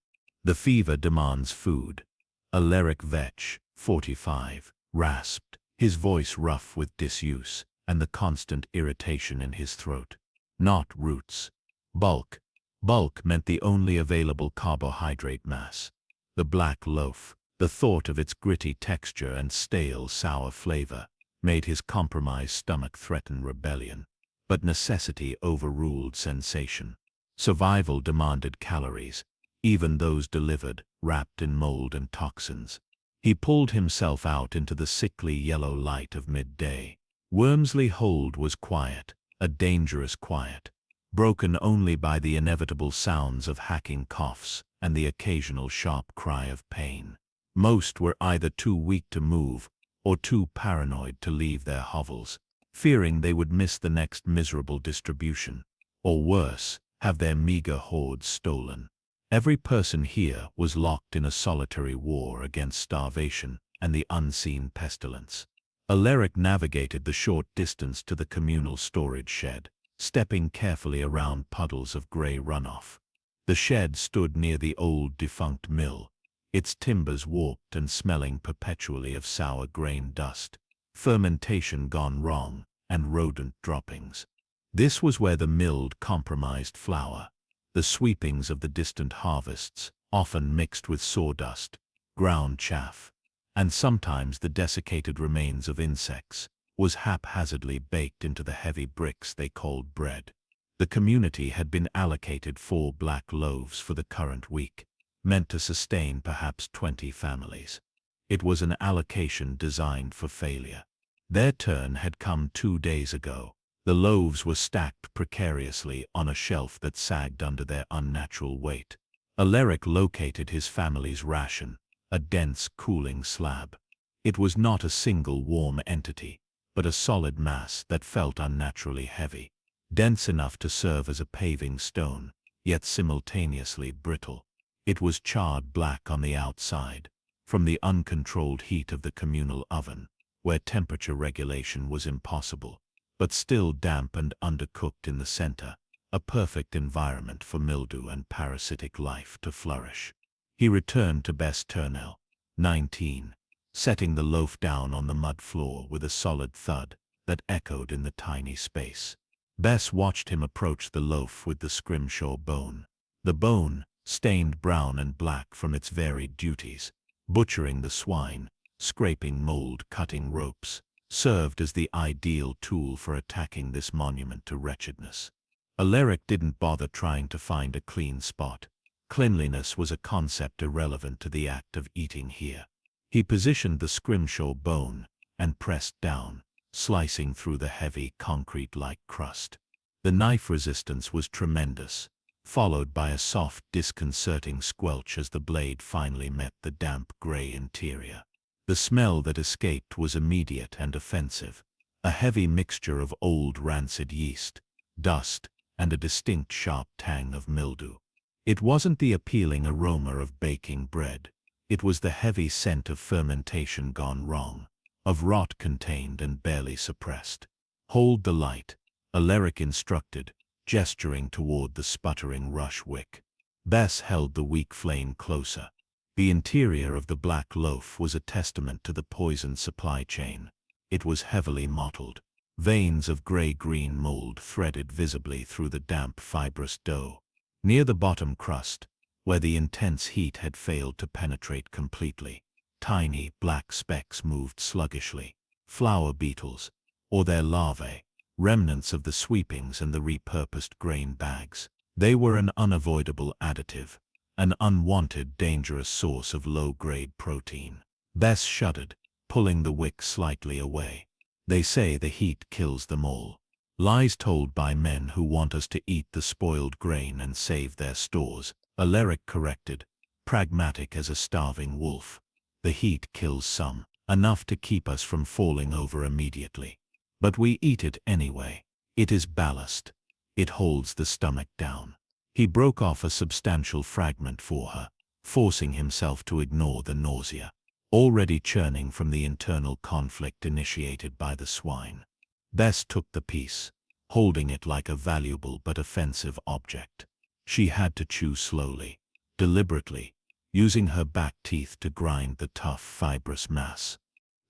Speaker 1: The fever demands food. Aleric Vetch, 45, rasped, his voice rough with disuse and the constant irritation in his throat. Not roots. Bulk. Bulk meant the only available carbohydrate mass. The black loaf, the thought of its gritty texture and stale, sour flavor, made his compromised stomach threaten rebellion. But necessity overruled sensation. Survival demanded calories, even those delivered, wrapped in mold and toxins. He pulled himself out into the sickly yellow light of midday. Wormsley Hold was quiet, a dangerous quiet, broken only by the inevitable sounds of hacking coughs and the occasional sharp cry of pain. Most were either too weak to move or too paranoid to leave their hovels, fearing they would miss the next miserable distribution, or worse, have their meager hoards stolen. Every person here was locked in a solitary war against starvation and the unseen pestilence. Aleric navigated the short distance to the communal storage shed, stepping carefully around puddles of gray runoff. The shed stood near the old defunct mill, its timbers warped and smelling perpetually of sour grain dust, fermentation gone wrong, and rodent droppings. This was where the milled, compromised flour, the sweepings of the distant harvests, often mixed with sawdust, ground chaff, and sometimes the desiccated remains of insects, was haphazardly baked into the heavy bricks they called bread. The community had been allocated 4 black loaves for the current week, meant to sustain perhaps 20 families. It was an allocation designed for failure. Their turn had come 2 days ago. The loaves were stacked precariously on a shelf that sagged under their unnatural weight. Aleric located his family's ration, a dense, cooling slab. It was not a single warm entity, but a solid mass that felt unnaturally heavy, dense enough to serve as a paving stone, yet simultaneously brittle. It was charred black on the outside, from the uncontrolled heat of the communal oven, where temperature regulation was impossible, but still damp and undercooked in the center, a perfect environment for mildew and parasitic life to flourish. He returned to Bess Turnell, 19, setting the loaf down on the mud floor with a solid thud that echoed in the tiny space. Bess watched him approach the loaf with the scrimshaw bone. The bone, stained brown and black from its varied duties, butchering the swine, scraping mold, cutting ropes, served as the ideal tool for attacking this monument to wretchedness. Aleric didn't bother trying to find a clean spot. Cleanliness was a concept irrelevant to the act of eating here. He positioned the scrimshaw bone and pressed down, slicing through the heavy, concrete-like crust. The knife resistance was tremendous, followed by a soft, disconcerting squelch as the blade finally met the damp gray interior. The smell that escaped was immediate and offensive, a heavy mixture of old rancid yeast, dust, and a distinct sharp tang of mildew. It wasn't the appealing aroma of baking bread. It was the heavy scent of fermentation gone wrong, of rot contained and barely suppressed. "Hold the light," Aleric instructed, gesturing toward the sputtering rush wick. Bess held the weak flame closer. The interior of the black loaf was a testament to the poison supply chain. It was heavily mottled. Veins of gray-green mold threaded visibly through the damp, fibrous dough. Near the bottom crust, where the intense heat had failed to penetrate completely, tiny black specks moved sluggishly. Flour beetles, or their larvae, remnants of the sweepings and the repurposed grain bags. They were an unavoidable additive, an unwanted, dangerous source of low-grade protein. Bess shuddered, pulling the wick slightly away. "They say the heat kills them all." Lies told by men who want us to eat the spoiled grain and save their stores, Aleric corrected, pragmatic as a starving wolf. The heat kills some, enough to keep us from falling over immediately. But we eat it anyway. It is ballast. It holds the stomach down. He broke off a substantial fragment for her, forcing himself to ignore the nausea, already churning from the internal conflict initiated by the swine. Bess took the piece, holding it like a valuable but offensive object. She had to chew slowly, deliberately, using her back teeth to grind the tough, fibrous mass.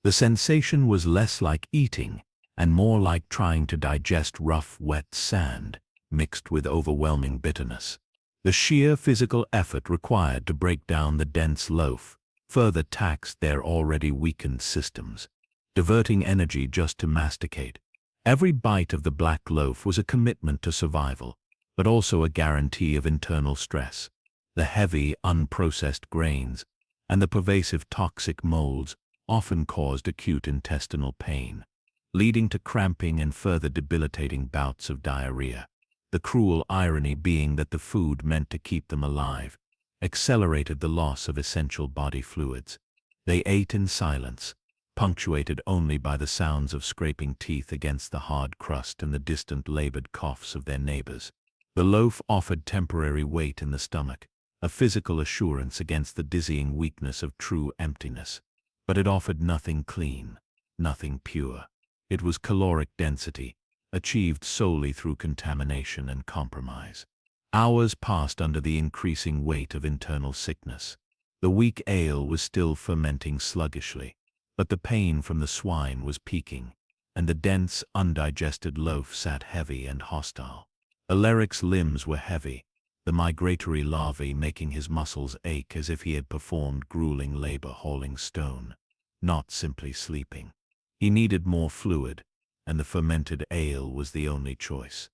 Speaker 1: The sensation was less like eating and more like trying to digest rough, wet sand, mixed with overwhelming bitterness. The sheer physical effort required to break down the dense loaf further taxed their already weakened systems, diverting energy just to masticate. Every bite of the black loaf was a commitment to survival, but also a guarantee of internal stress. The heavy, unprocessed grains and the pervasive toxic molds often caused acute intestinal pain, leading to cramping and further debilitating bouts of diarrhea. The cruel irony being that the food meant to keep them alive accelerated the loss of essential body fluids. They ate in silence, punctuated only by the sounds of scraping teeth against the hard crust and the distant labored coughs of their neighbors. The loaf offered temporary weight in the stomach, a physical assurance against the dizzying weakness of true emptiness. But it offered nothing clean, nothing pure. It was caloric density, achieved solely through contamination and compromise. Hours passed under the increasing weight of internal sickness. The weak ale was still fermenting sluggishly, but the pain from the swine was peaking, and the dense, undigested loaf sat heavy and hostile. Aleric's limbs were heavy, the migratory larvae making his muscles ache as if he had performed grueling labor hauling stone, not simply sleeping. He needed more fluid, and the fermented ale was the only choice.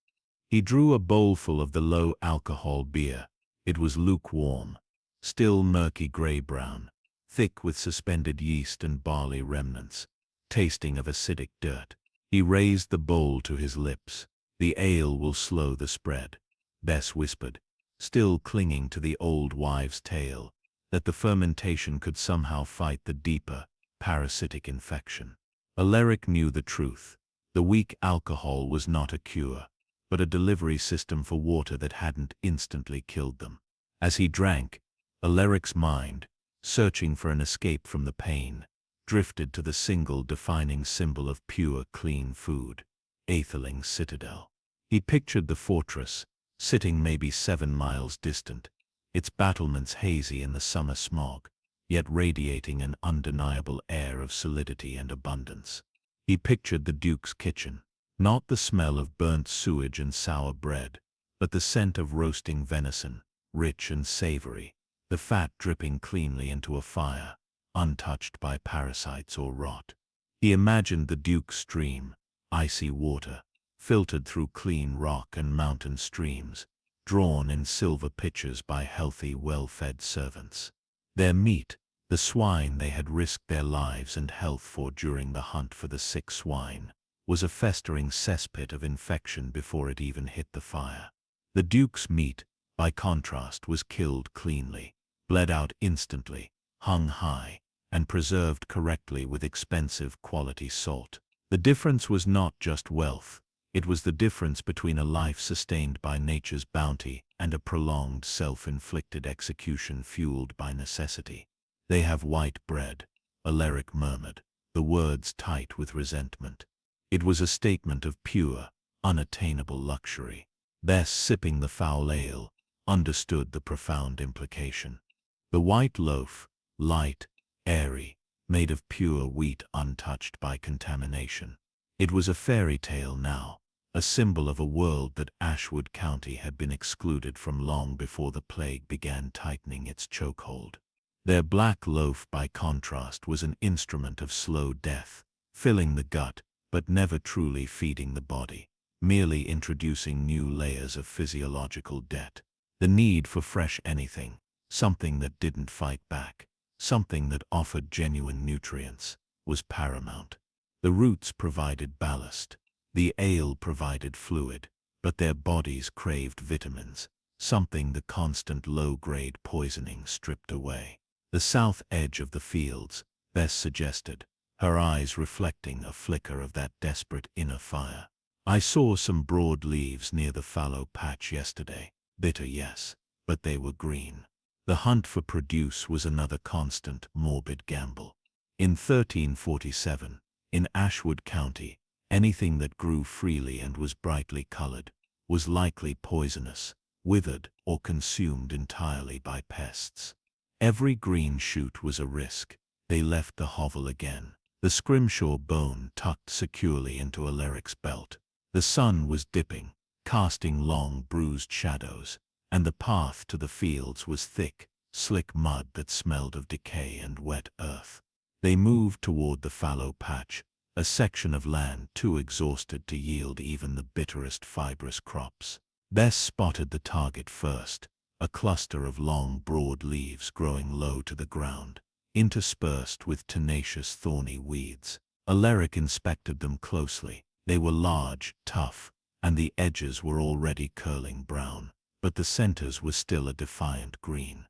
Speaker 1: He drew a bowlful of the low-alcohol beer. It was lukewarm, still murky gray-brown, thick with suspended yeast and barley remnants, tasting of acidic dirt. He raised the bowl to his lips. "The ale will slow the spread," Bess whispered, still clinging to the old wives' tale, that the fermentation could somehow fight the deeper, parasitic infection. Aleric knew the truth. The weak alcohol was not a cure, but a delivery system for water that hadn't instantly killed them. As he drank, Aleric's mind, searching for an escape from the pain, drifted to the single defining symbol of pure, clean food, Aetheling's citadel. He pictured the fortress, sitting maybe 7 miles distant, its battlements hazy in the summer smog, yet radiating an undeniable air of solidity and abundance. He pictured the Duke's kitchen, not the smell of burnt sewage and sour bread, but the scent of roasting venison, rich and savory, the fat dripping cleanly into a fire, untouched by parasites or rot. He imagined the Duke's stream, icy water, filtered through clean rock and mountain streams, drawn in silver pitchers by healthy, well-fed servants. Their meat, the swine they had risked their lives and health for during the hunt for the sick swine, was a festering cesspit of infection before it even hit the fire. The Duke's meat, by contrast, was killed cleanly, bled out instantly, hung high, and preserved correctly with expensive quality salt. The difference was not just wealth. It was the difference between a life sustained by nature's bounty and a prolonged self-inflicted execution fueled by necessity. "They have white bread," Aleric murmured, the words tight with resentment. It was a statement of pure, unattainable luxury. Bess, sipping the foul ale, understood the profound implication. The white loaf, light, airy, made of pure wheat untouched by contamination. It was a fairy tale now, a symbol of a world that Ashwood County had been excluded from long before the plague began tightening its chokehold. Their black loaf, by contrast, was an instrument of slow death, filling the gut, but never truly feeding the body, merely introducing new layers of physiological debt. The need for fresh anything, something that didn't fight back, something that offered genuine nutrients, was paramount. The roots provided ballast, The ale provided fluid, but their bodies craved vitamins, something the constant low-grade poisoning stripped away. The south edge of the fields, Bess suggested, her eyes reflecting a flicker of that desperate inner fire. I saw some broad leaves near the fallow patch yesterday. Bitter, yes, but they were green. The hunt for produce was another constant, morbid gamble. In 1347, in Ashwood County, anything that grew freely and was brightly colored was likely poisonous, withered, or consumed entirely by pests. Every green shoot was a risk. They left the hovel again, the scrimshaw bone tucked securely into Aleric's belt. The sun was dipping, casting long, bruised shadows, and the path to the fields was thick, slick mud that smelled of decay and wet earth. They moved toward the fallow patch, a section of land too exhausted to yield even the bitterest fibrous crops. Bess spotted the target first, a cluster of long, broad leaves growing low to the ground, interspersed with tenacious, thorny weeds. Aleric inspected them closely. They were large, tough, and the edges were already curling brown, but the centers were still a defiant green.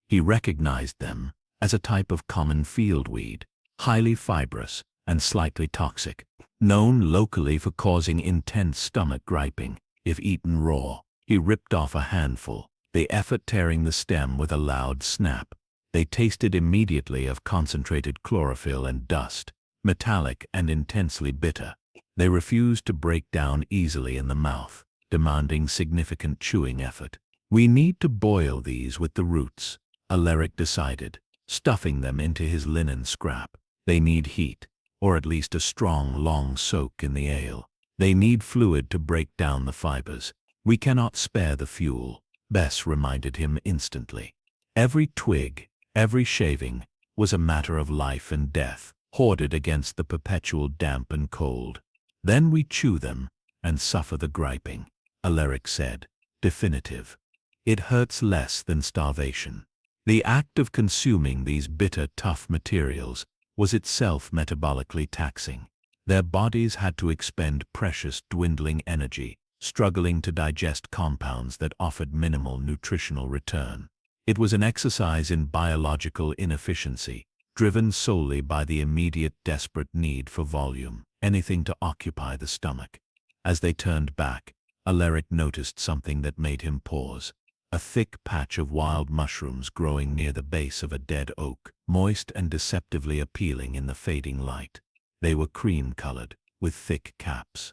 Speaker 1: He recognized them as a type of common fieldweed, highly fibrous and slightly toxic, known locally for causing intense stomach griping if eaten raw. He ripped off a handful, the effort tearing the stem with a loud snap. They tasted immediately of concentrated chlorophyll and dust, metallic and intensely bitter. They refused to break down easily in the mouth, demanding significant chewing effort. "We need to boil these with the roots," Aleric decided, stuffing them into his linen scrap. "They need heat, or at least a strong, long soak in the ale. They need fluid to break down the fibers. We cannot spare the fuel," Bess reminded him instantly. Every twig, every shaving, was a matter of life and death, hoarded against the perpetual damp and cold. "Then we chew them and suffer the griping," Aleric said, definitive. "It hurts less than starvation." The act of consuming these bitter, tough materials was itself metabolically taxing. Their bodies had to expend precious, dwindling energy, struggling to digest compounds that offered minimal nutritional return. It was an exercise in biological inefficiency, driven solely by the immediate, desperate need for volume, anything to occupy the stomach. As they turned back, Aleric noticed something that made him pause. A thick patch of wild mushrooms growing near the base of a dead oak, moist and deceptively appealing in the fading light. They were cream-colored, with thick caps.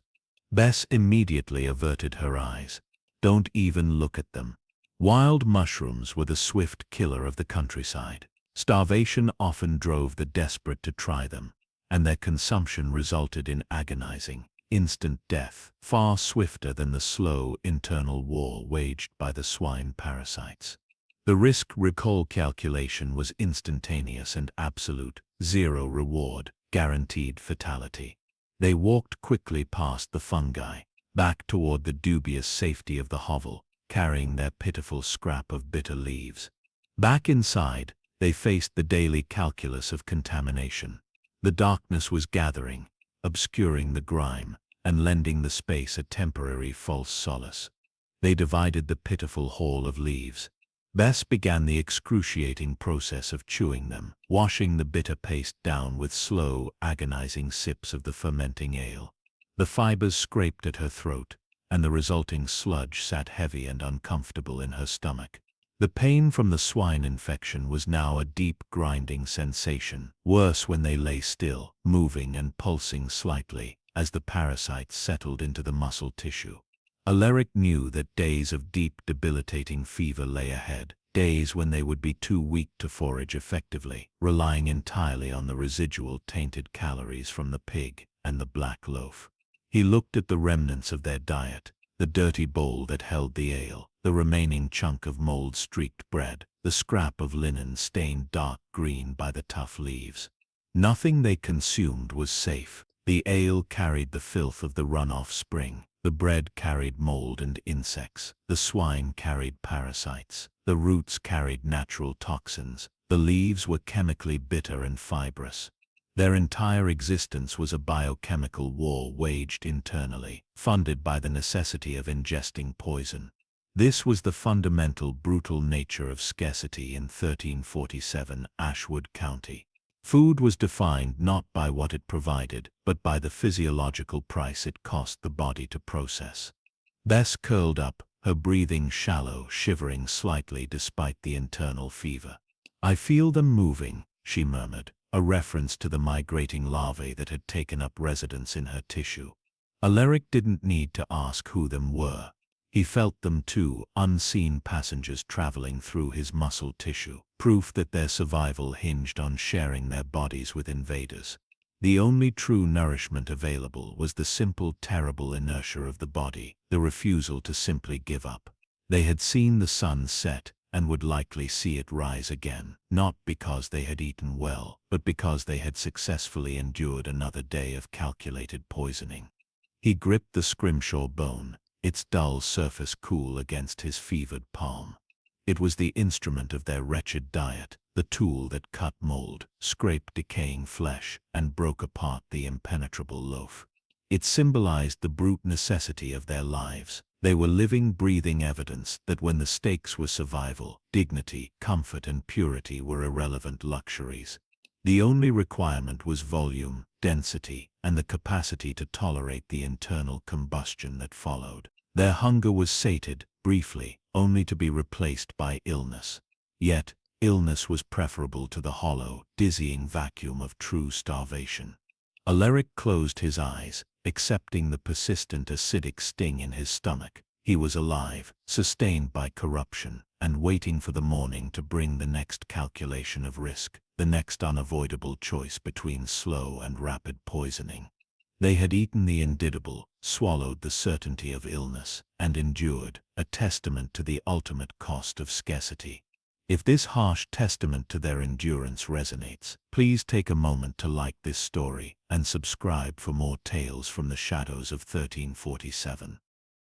Speaker 1: Bess immediately averted her eyes. "Don't even look at them." Wild mushrooms were the swift killer of the countryside. Starvation often drove the desperate to try them, and their consumption resulted in agonizing, instant death, far swifter than the slow internal war waged by the swine parasites. The risk-recall calculation was instantaneous and absolute, zero reward, guaranteed fatality. They walked quickly past the fungi, back toward the dubious safety of the hovel, carrying their pitiful scrap of bitter leaves. Back inside, they faced the daily calculus of contamination. The darkness was gathering, obscuring the grime, and lending the space a temporary false solace. They divided the pitiful haul of leaves. Bess began the excruciating process of chewing them, washing the bitter paste down with slow, agonizing sips of the fermenting ale. The fibers scraped at her throat, and the resulting sludge sat heavy and uncomfortable in her stomach. The pain from the swine infection was now a deep, grinding sensation, worse when they lay still, moving and pulsing slightly, as the parasites settled into the muscle tissue. Aleric knew that days of deep, debilitating fever lay ahead, days when they would be too weak to forage effectively, relying entirely on the residual tainted calories from the pig and the black loaf. He looked at the remnants of their diet, the dirty bowl that held the ale, the remaining chunk of mold-streaked bread, the scrap of linen stained dark green by the tough leaves. Nothing they consumed was safe. The ale carried the filth of the runoff spring, the bread carried mold and insects, the swine carried parasites, the roots carried natural toxins, the leaves were chemically bitter and fibrous. Their entire existence was a biochemical war waged internally, funded by the necessity of ingesting poison. This was the fundamental brutal nature of scarcity in 1347 Ashwood County. Food was defined not by what it provided, but by the physiological price it cost the body to process. Bess curled up, her breathing shallow, shivering slightly despite the internal fever. "I feel them moving," she murmured, a reference to the migrating larvae that had taken up residence in her tissue. Aleric didn't need to ask who them were. He felt them too, unseen passengers traveling through his muscle tissue, proof that their survival hinged on sharing their bodies with invaders. The only true nourishment available was the simple, terrible inertia of the body, the refusal to simply give up. They had seen the sun set, and would likely see it rise again, not because they had eaten well, but because they had successfully endured another day of calculated poisoning. He gripped the scrimshaw bone, its dull surface cool against his fevered palm. It was the instrument of their wretched diet, the tool that cut mold, scraped decaying flesh, and broke apart the impenetrable loaf. It symbolized the brute necessity of their lives. They were living, breathing evidence that when the stakes were survival, dignity, comfort, and purity were irrelevant luxuries. The only requirement was volume, density, and the capacity to tolerate the internal combustion that followed. Their hunger was sated, briefly, only to be replaced by illness. Yet, illness was preferable to the hollow, dizzying vacuum of true starvation. Aleric closed his eyes, accepting the persistent acidic sting in his stomach. He was alive, sustained by corruption, and waiting for the morning to bring the next calculation of risk, the next unavoidable choice between slow and rapid poisoning. They had eaten the indidable, swallowed the certainty of illness, and endured, a testament to the ultimate cost of scarcity. If this harsh testament to their endurance resonates, please take a moment to like this story and subscribe for more tales from the shadows of 1347.